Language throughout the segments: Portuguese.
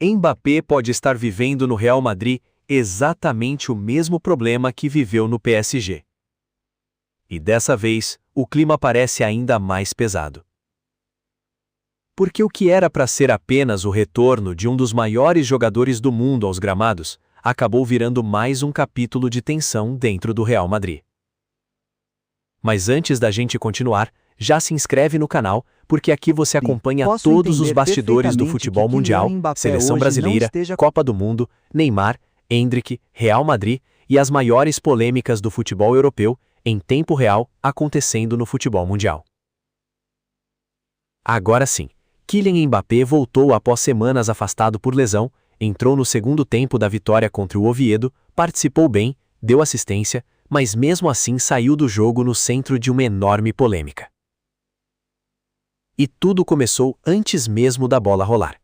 Mbappé pode estar vivendo no Real Madrid exatamente o mesmo problema que viveu no PSG. E dessa vez, o clima parece ainda mais pesado. Porque o que era para ser apenas o retorno de um dos maiores jogadores do mundo aos gramados, acabou virando mais um capítulo de tensão dentro do Real Madrid. Mas antes da gente continuar, já se inscreve no canal, porque aqui você acompanha todos os bastidores do futebol mundial, seleção brasileira, Copa do Mundo, Neymar, Endrick, Real Madrid e as maiores polêmicas do futebol europeu, em tempo real, acontecendo no futebol mundial. Agora sim, Kylian Mbappé voltou após semanas afastado por lesão, entrou no segundo tempo da vitória contra o Oviedo, participou bem, deu assistência, mas mesmo assim saiu do jogo no centro de uma enorme polêmica. E tudo começou antes mesmo da bola rolar.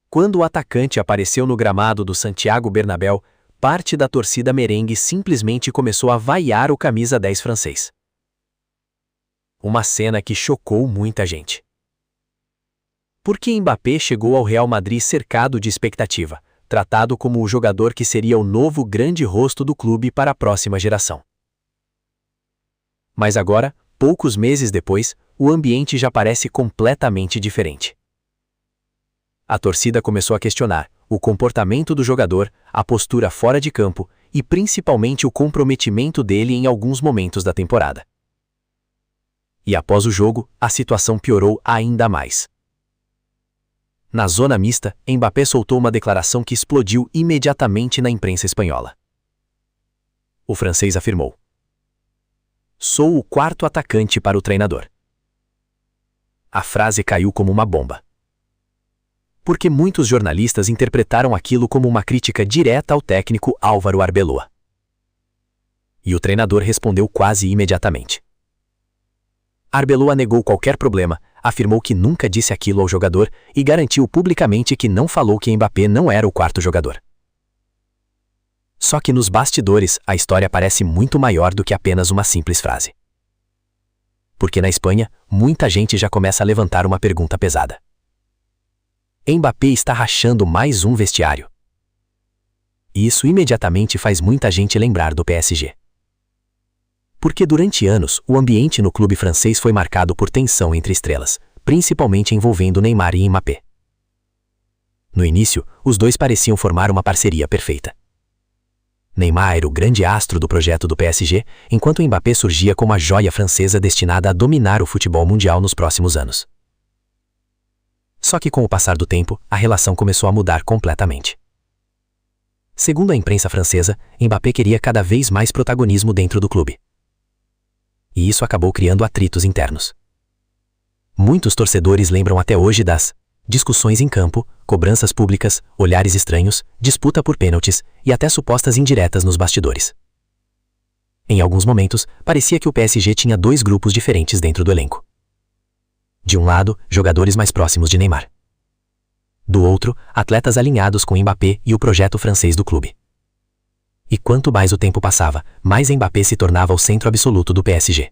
Quando o atacante apareceu no gramado do Santiago Bernabéu, parte da torcida merengue simplesmente começou a vaiar o camisa 10 francês. Uma cena que chocou muita gente. Porque Mbappé chegou ao Real Madrid cercado de expectativa, tratado como o jogador que seria o novo grande rosto do clube para a próxima geração. Mas agora, poucos meses depois, o ambiente já parece completamente diferente. A torcida começou a questionar o comportamento do jogador, a postura fora de campo e principalmente o comprometimento dele em alguns momentos da temporada. E após o jogo, a situação piorou ainda mais. Na zona mista, Mbappé soltou uma declaração que explodiu imediatamente na imprensa espanhola. O francês afirmou: "Sou o quarto atacante para o treinador." A frase caiu como uma bomba. Porque muitos jornalistas interpretaram aquilo como uma crítica direta ao técnico Álvaro Arbeloa. E o treinador respondeu quase imediatamente. Arbeloa negou qualquer problema, afirmou que nunca disse aquilo ao jogador e garantiu publicamente que não falou que Mbappé não era o quarto jogador. Só que nos bastidores, a história parece muito maior do que apenas uma simples frase. Porque na Espanha, muita gente já começa a levantar uma pergunta pesada. Mbappé está rachando mais um vestiário. E isso imediatamente faz muita gente lembrar do PSG. Porque durante anos, o ambiente no clube francês foi marcado por tensão entre estrelas, principalmente envolvendo Neymar e Mbappé. No início, os dois pareciam formar uma parceria perfeita. Neymar era o grande astro do projeto do PSG, enquanto Mbappé surgia como a joia francesa destinada a dominar o futebol mundial nos próximos anos. Só que com o passar do tempo, a relação começou a mudar completamente. Segundo a imprensa francesa, Mbappé queria cada vez mais protagonismo dentro do clube. E isso acabou criando atritos internos. Muitos torcedores lembram até hoje das discussões em campo, cobranças públicas, olhares estranhos, disputa por pênaltis e até supostas indiretas nos bastidores. Em alguns momentos, parecia que o PSG tinha dois grupos diferentes dentro do elenco. De um lado, jogadores mais próximos de Neymar. Do outro, atletas alinhados com Mbappé e o projeto francês do clube. E quanto mais o tempo passava, mais Mbappé se tornava o centro absoluto do PSG.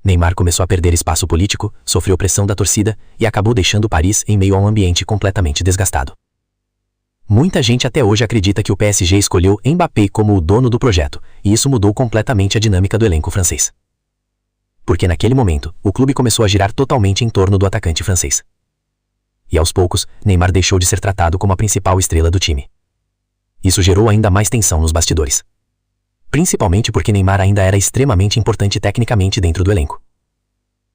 Neymar começou a perder espaço político, sofreu pressão da torcida e acabou deixando Paris em meio a um ambiente completamente desgastado. Muita gente até hoje acredita que o PSG escolheu Mbappé como o dono do projeto, e isso mudou completamente a dinâmica do elenco francês. Porque naquele momento, o clube começou a girar totalmente em torno do atacante francês. E aos poucos, Neymar deixou de ser tratado como a principal estrela do time. Isso gerou ainda mais tensão nos bastidores. Principalmente porque Neymar ainda era extremamente importante tecnicamente dentro do elenco.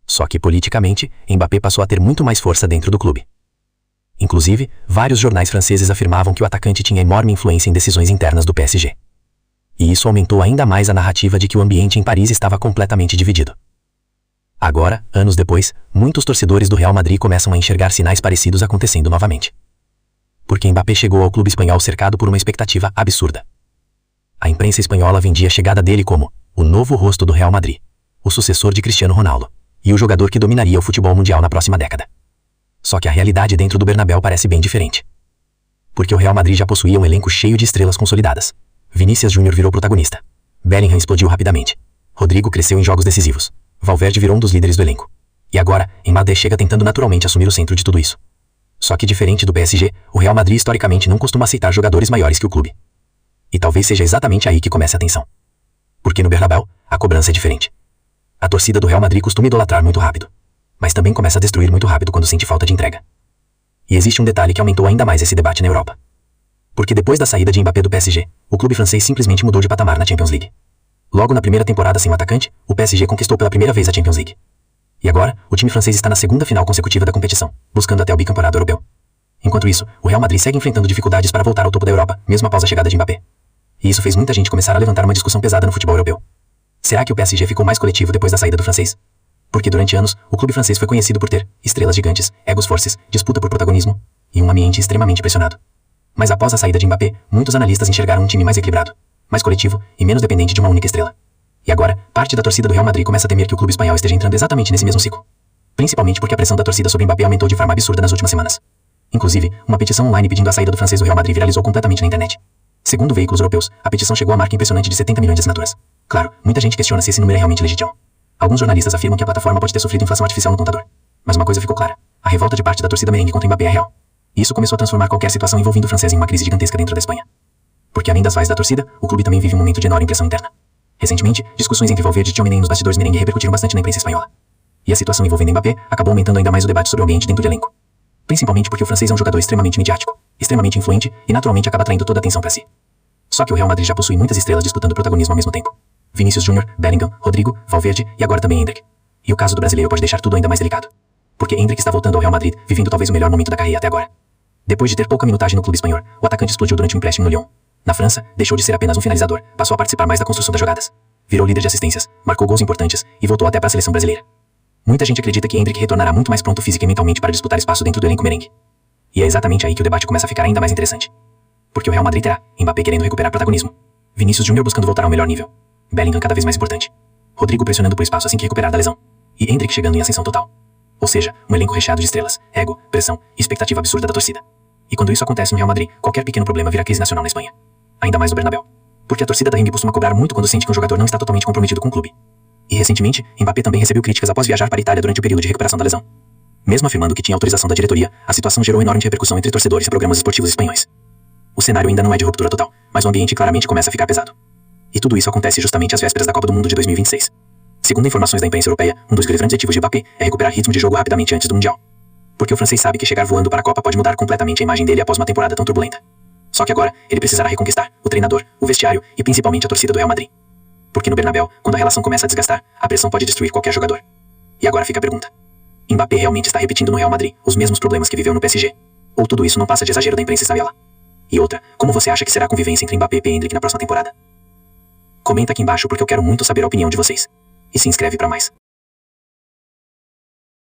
Só que politicamente, Mbappé passou a ter muito mais força dentro do clube. Inclusive, vários jornais franceses afirmavam que o atacante tinha enorme influência em decisões internas do PSG. E isso aumentou ainda mais a narrativa de que o ambiente em Paris estava completamente dividido. Agora, anos depois, muitos torcedores do Real Madrid começam a enxergar sinais parecidos acontecendo novamente. Porque Mbappé chegou ao clube espanhol cercado por uma expectativa absurda. A imprensa espanhola vendia a chegada dele como o novo rosto do Real Madrid, o sucessor de Cristiano Ronaldo, e o jogador que dominaria o futebol mundial na próxima década. Só que a realidade dentro do Bernabéu parece bem diferente. Porque o Real Madrid já possuía um elenco cheio de estrelas consolidadas. Vinícius Júnior virou protagonista. Bellingham explodiu rapidamente. Rodrigo cresceu em jogos decisivos. Valverde virou um dos líderes do elenco. E agora, Mbappé chega tentando naturalmente assumir o centro de tudo isso. Só que diferente do PSG, o Real Madrid historicamente não costuma aceitar jogadores maiores que o clube. E talvez seja exatamente aí que começa a tensão. Porque no Bernabéu, a cobrança é diferente. A torcida do Real Madrid costuma idolatrar muito rápido, mas também começa a destruir muito rápido quando sente falta de entrega. E existe um detalhe que aumentou ainda mais esse debate na Europa. Porque depois da saída de Mbappé do PSG, o clube francês simplesmente mudou de patamar na Champions League. Logo na primeira temporada sem o atacante, o PSG conquistou pela primeira vez a Champions League. E agora, o time francês está na segunda final consecutiva da competição, buscando até o bicampeonato europeu. Enquanto isso, o Real Madrid segue enfrentando dificuldades para voltar ao topo da Europa, mesmo após a chegada de Mbappé. E isso fez muita gente começar a levantar uma discussão pesada no futebol europeu. Será que o PSG ficou mais coletivo depois da saída do francês? Porque durante anos, o clube francês foi conhecido por ter estrelas gigantes, egos fortes, disputa por protagonismo e um ambiente extremamente pressionado. Mas após a saída de Mbappé, muitos analistas enxergaram um time mais equilibrado, mais coletivo e menos dependente de uma única estrela. E agora, parte da torcida do Real Madrid começa a temer que o clube espanhol esteja entrando exatamente nesse mesmo ciclo. Principalmente porque a pressão da torcida sobre Mbappé aumentou de forma absurda nas últimas semanas. Inclusive, uma petição online pedindo a saída do francês do Real Madrid viralizou completamente na internet. Segundo veículos europeus, a petição chegou à marca impressionante de 70 milhões de assinaturas. Claro, muita gente questiona se esse número é realmente legítimo. Alguns jornalistas afirmam que a plataforma pode ter sofrido inflação artificial no computador. Mas uma coisa ficou clara: a revolta de parte da torcida merengue contra Mbappé é real. E isso começou a transformar qualquer situação envolvendo o francês em uma crise gigantesca dentro da Espanha. Porque além das vaias da torcida, o clube também vive um momento de enorme pressão interna. Recentemente, discussões entre Valverde e Tchouaméni nos bastidores merengue repercutiram bastante na imprensa espanhola. E a situação envolvendo Mbappé acabou aumentando ainda mais o debate sobre o ambiente dentro do elenco. Principalmente porque o francês é um jogador extremamente midiático, extremamente influente e naturalmente acaba atraindo toda a atenção para si. Só que o Real Madrid já possui muitas estrelas disputando protagonismo ao mesmo tempo. Vinícius Júnior, Bellingham, Rodrigo, Valverde e agora também Endrick. E o caso do brasileiro pode deixar tudo ainda mais delicado. Porque Endrick está voltando ao Real Madrid, vivendo talvez o melhor momento da carreira até agora. Depois de ter pouca minutagem no clube espanhol, o atacante explodiu durante um empréstimo no Lyon. Na França, deixou de ser apenas um finalizador, passou a participar mais da construção das jogadas. Virou líder de assistências, marcou gols importantes e voltou até para a seleção brasileira. Muita gente acredita que Endrick retornará muito mais pronto física e mentalmente para disputar espaço dentro do elenco merengue. E é exatamente aí que o debate começa a ficar ainda mais interessante. Porque o Real Madrid terá Mbappé querendo recuperar protagonismo, Vinícius Júnior buscando voltar ao melhor nível, Bellingham cada vez mais importante, Rodrigo pressionando por espaço assim que recuperar da lesão, e Endrick chegando em ascensão total. Ou seja, um elenco recheado de estrelas, ego, pressão e expectativa absurda da torcida. E quando isso acontece no Real Madrid, qualquer pequeno problema vira crise nacional na Espanha. Ainda mais no Bernabéu. Porque a torcida da Rengue costuma cobrar muito quando sente que um jogador não está totalmente comprometido com o clube. E recentemente, Mbappé também recebeu críticas após viajar para a Itália durante o período de recuperação da lesão. Mesmo afirmando que tinha autorização da diretoria, a situação gerou enorme repercussão entre torcedores e programas esportivos espanhóis. O cenário ainda não é de ruptura total, mas o ambiente claramente começa a ficar pesado. E tudo isso acontece justamente às vésperas da Copa do Mundo de 2026. Segundo informações da imprensa europeia, um dos grandes objetivos de Mbappé é recuperar ritmo de jogo rapidamente antes do Mundial. Porque o francês sabe que chegar voando para a Copa pode mudar completamente a imagem dele após uma temporada tão turbulenta. Só que agora, ele precisará reconquistar o treinador, o vestiário e principalmente a torcida do Real Madrid. Porque no Bernabéu, quando a relação começa a desgastar, a pressão pode destruir qualquer jogador. E agora fica a pergunta: Mbappé realmente está repetindo no Real Madrid os mesmos problemas que viveu no PSG? Ou tudo isso não passa de exagero da imprensa espanhola? E outra, como você acha que será a convivência entre Mbappé e Endrick na próxima temporada? Comenta aqui embaixo porque eu quero muito saber a opinião de vocês. E se inscreve para mais.